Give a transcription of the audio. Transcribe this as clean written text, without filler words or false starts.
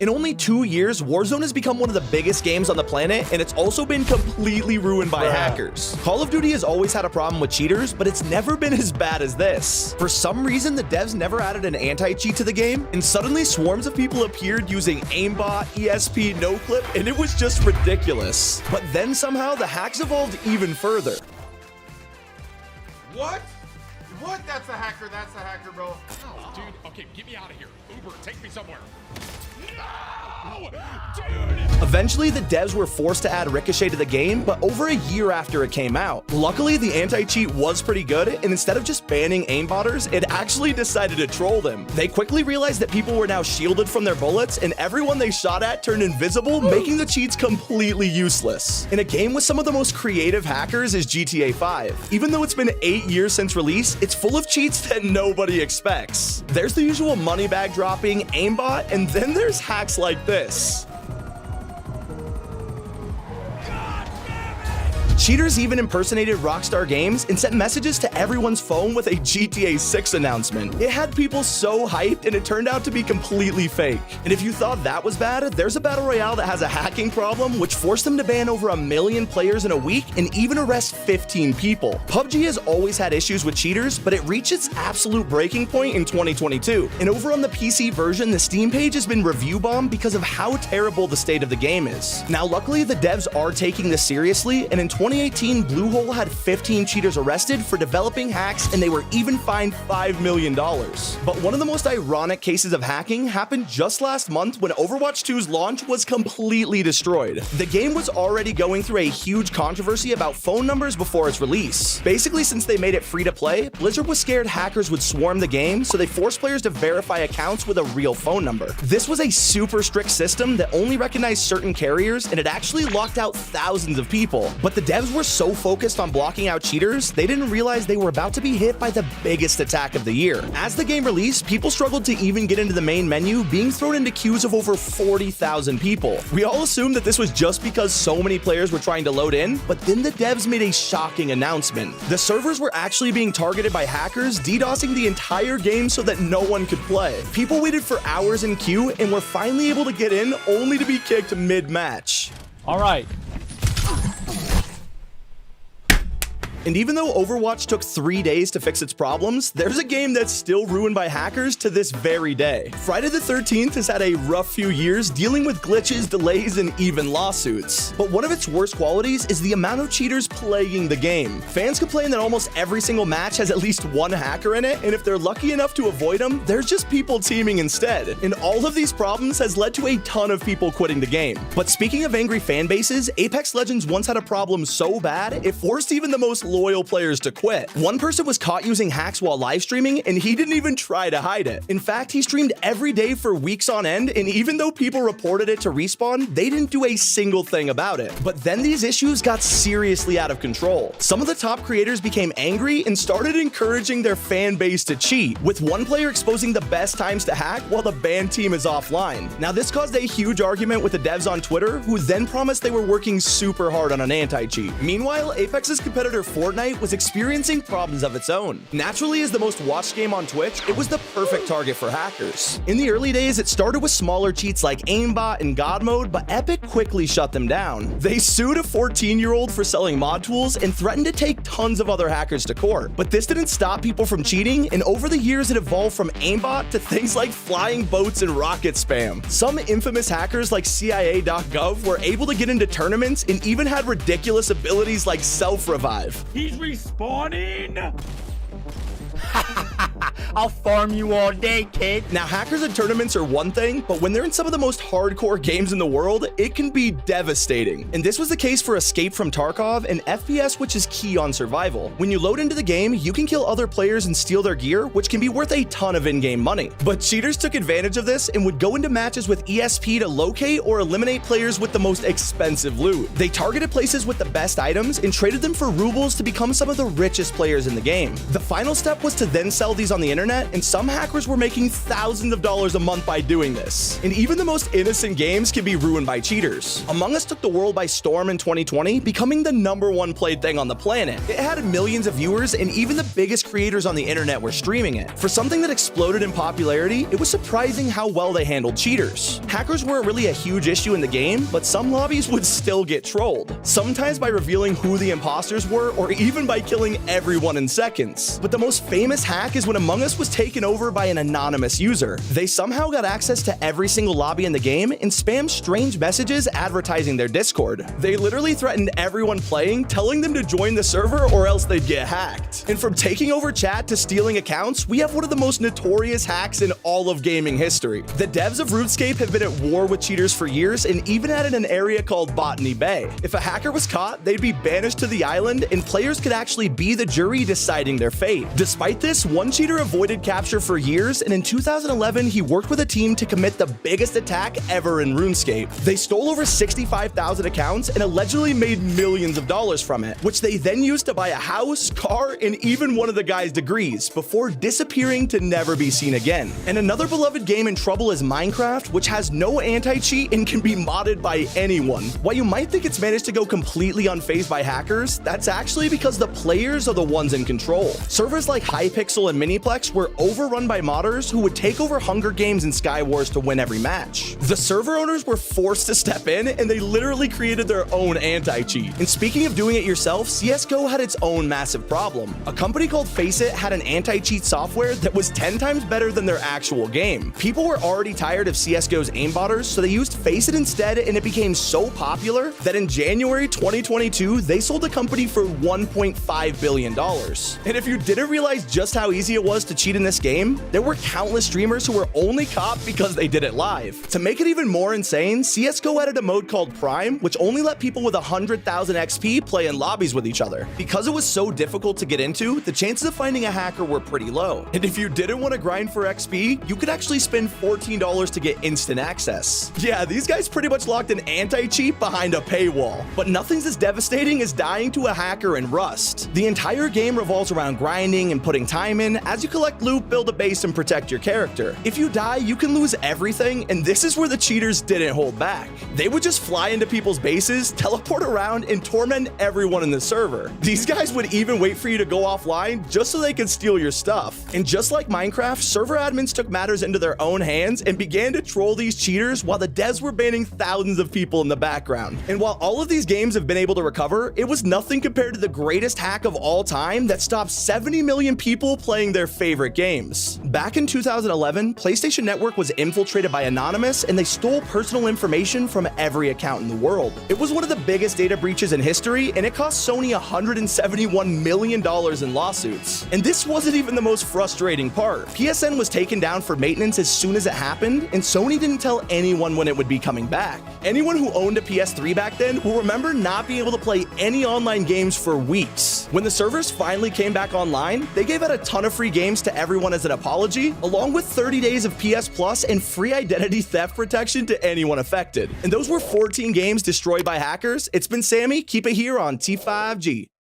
In only 2 years, Warzone has become one of the biggest games on the planet, and it's also been completely ruined by hackers. Call of Duty has always had a problem with cheaters, but it's never been as bad as this. For some reason, the devs never added an anti-cheat to the game, and suddenly swarms of people appeared using aimbot, ESP, noclip, and it was just ridiculous. But then somehow the hacks evolved even further. What? What? That's a hacker, bro. Oh, dude, okay, get me out of here. Uber, take me somewhere. No! Dude! Eventually, the devs were forced to add Ricochet to the game, but over a year after it came out. Luckily, the anti-cheat was pretty good, and instead of just banning aimbotters, it actually decided to troll them. They quickly realized that people were now shielded from their bullets, and everyone they shot at turned invisible, making the cheats completely useless. In a game with some of the most creative hackers is GTA 5. Even though it's been 8 years since release, it's full of cheats that nobody expects. There's the usual money bag dropping, aimbot, and then there's hacks like this. Cheaters even impersonated Rockstar Games and sent messages to everyone's phone with a GTA 6 announcement. It had people so hyped, and it turned out to be completely fake. And if you thought that was bad, there's a battle royale that has a hacking problem which forced them to ban over 1 million players in a week and even arrest 15 people. PUBG has always had issues with cheaters, but it reached its absolute breaking point in 2022. And over on the PC version, the Steam page has been review bombed because of how terrible the state of the game is. Now, luckily, the devs are taking this seriously, and in 2018, Bluehole had 15 cheaters arrested for developing hacks, and they were even fined $5 million. But one of the most ironic cases of hacking happened just last month when Overwatch 2's launch was completely destroyed. The game was already going through a huge controversy about phone numbers before its release. Basically, since they made it free to play, Blizzard was scared hackers would swarm the game, so they forced players to verify accounts with a real phone number. This was a super strict system that only recognized certain carriers, and it actually locked out thousands of people. But the devs were so focused on blocking out cheaters, they didn't realize they were about to be hit by the biggest attack of the year. As the game released, people struggled to even get into the main menu, being thrown into queues of over 40,000 people. We all assumed that this was just because so many players were trying to load in, but then the devs made a shocking announcement. The servers were actually being targeted by hackers, DDoSing the entire game so that no one could play. People waited for hours in queue and were finally able to get in, only to be kicked mid-match. All right. And even though Overwatch took 3 days to fix its problems, there's a game that's still ruined by hackers to this very day. Friday the 13th has had a rough few years dealing with glitches, delays, and even lawsuits. But one of its worst qualities is the amount of cheaters plaguing the game. Fans complain that almost every single match has at least one hacker in it, and if they're lucky enough to avoid them, there's just people teaming instead. And all of these problems has led to a ton of people quitting the game. But speaking of angry fan bases, Apex Legends once had a problem so bad, it forced even the most loyal players to quit. One person was caught using hacks while live streaming, and he didn't even try to hide it. In fact, he streamed every day for weeks on end, and even though people reported it to Respawn, they didn't do a single thing about it. But then these issues got seriously out of control. Some of the top creators became angry and started encouraging their fan base to cheat, with one player exposing the best times to hack while the banned team is offline. Now, this caused a huge argument with the devs on Twitter, who then promised they were working super hard on an anti-cheat. Meanwhile, Apex's competitor Fortnite was experiencing problems of its own. Naturally, as the most watched game on Twitch, it was the perfect target for hackers. In the early days, it started with smaller cheats like aimbot and god mode, but Epic quickly shut them down. They sued a 14-year-old for selling mod tools and threatened to take tons of other hackers to court. But this didn't stop people from cheating, and over the years it evolved from aimbot to things like flying boats and rocket spam. Some infamous hackers like CIA.gov were able to get into tournaments and even had ridiculous abilities like self-revive. He's respawning. I'll farm you all day, kid. Now, hackers at tournaments are one thing, but when they're in some of the most hardcore games in the world, it can be devastating. And this was the case for Escape from Tarkov, an FPS which is key on survival. When you load into the game, you can kill other players and steal their gear, which can be worth a ton of in-game money. But cheaters took advantage of this and would go into matches with ESP to locate or eliminate players with the most expensive loot. They targeted places with the best items and traded them for rubles to become some of the richest players in the game. The final step was to then sell these on the internet internet, and some hackers were making thousands of dollars a month by doing this. And even the most innocent games can be ruined by cheaters. Among Us took the world by storm in 2020, becoming the #1 played thing on the planet. It had millions of viewers, and even the biggest creators on the internet were streaming it. For something that exploded in popularity, it was surprising how well they handled cheaters. Hackers weren't really a huge issue in the game, but some lobbies would still get trolled, sometimes by revealing who the imposters were or even by killing everyone in seconds. But the most famous hack is when Among Us was taken over by an anonymous user. They somehow got access to every single lobby in the game and spammed strange messages advertising their Discord. They literally threatened everyone playing, telling them to join the server or else they'd get hacked. And from taking over chat to stealing accounts, we have one of the most notorious hacks in all of gaming history. The devs of RuneScape have been at war with cheaters for years and even added an area called Botany Bay. If a hacker was caught, they'd be banished to the island and players could actually be the jury deciding their fate. Despite this, one cheater avoided capture for years, and in 2011 he worked with a team to commit the biggest attack ever in RuneScape. They stole over 65,000 accounts and allegedly made millions of dollars from it, which they then used to buy a house, car, and even one of the guy's degrees before disappearing to never be seen again. And another beloved game in trouble is Minecraft, which has no anti-cheat and can be modded by anyone. While you might think it's managed to go completely unfazed by hackers, that's actually because the players are the ones in control. Servers like Hypixel and Miniplex were overrun by modders who would take over Hunger Games and Skywars to win every match. The server owners were forced to step in, and they literally created their own anti-cheat. And speaking of doing it yourself, CSGO had its own massive problem. A company called Faceit had an anti-cheat software that was 10 times better than their actual game. People were already tired of CSGO's aimbotters, so they used Faceit instead, and it became so popular that in January 2022, they sold the company for $1.5 billion. And if you didn't realize just how easy it was to cheat in this game, there were countless streamers who were only caught because they did it live. To make it even more insane, CSGO added a mode called Prime, which only let people with 100,000 XP play in lobbies with each other. Because it was so difficult to get into, the chances of finding a hacker were pretty low. And if you didn't want to grind for XP, you could actually spend $14 to get instant access. Yeah, these guys pretty much locked an anti-cheat behind a paywall. But nothing's as devastating as dying to a hacker in Rust. The entire game revolves around grinding and putting time in as you collect loot, build a base, and protect your character. If you die, you can lose everything, and this is where the cheaters didn't hold back. They would just fly into people's bases, teleport around, and torment everyone in the server. These guys would even wait for you to go offline just so they could steal your stuff. And just like Minecraft, server admins took matters into their own hands and began to troll these cheaters while the devs were banning thousands of people in the background. And while all of these games have been able to recover, it was nothing compared to the greatest hack of all time that stopped 70 million people playing their favorite games. Back in 2011, PlayStation Network was infiltrated by Anonymous, and they stole personal information from every account in the world. It was one of the biggest data breaches in history, and it cost Sony $171 million in lawsuits. And this wasn't even the most frustrating part. PSN was taken down for maintenance as soon as it happened, and Sony didn't tell anyone when it would be coming back. Anyone who owned a PS3 back then will remember not being able to play any online games for weeks. When the servers finally came back online, they gave out a ton of free games to everyone as an apology, along with 30 days of PS Plus and free identity theft protection to anyone affected. And those were 14 games destroyed by hackers. It's been Sammy. Keep it here on T5G.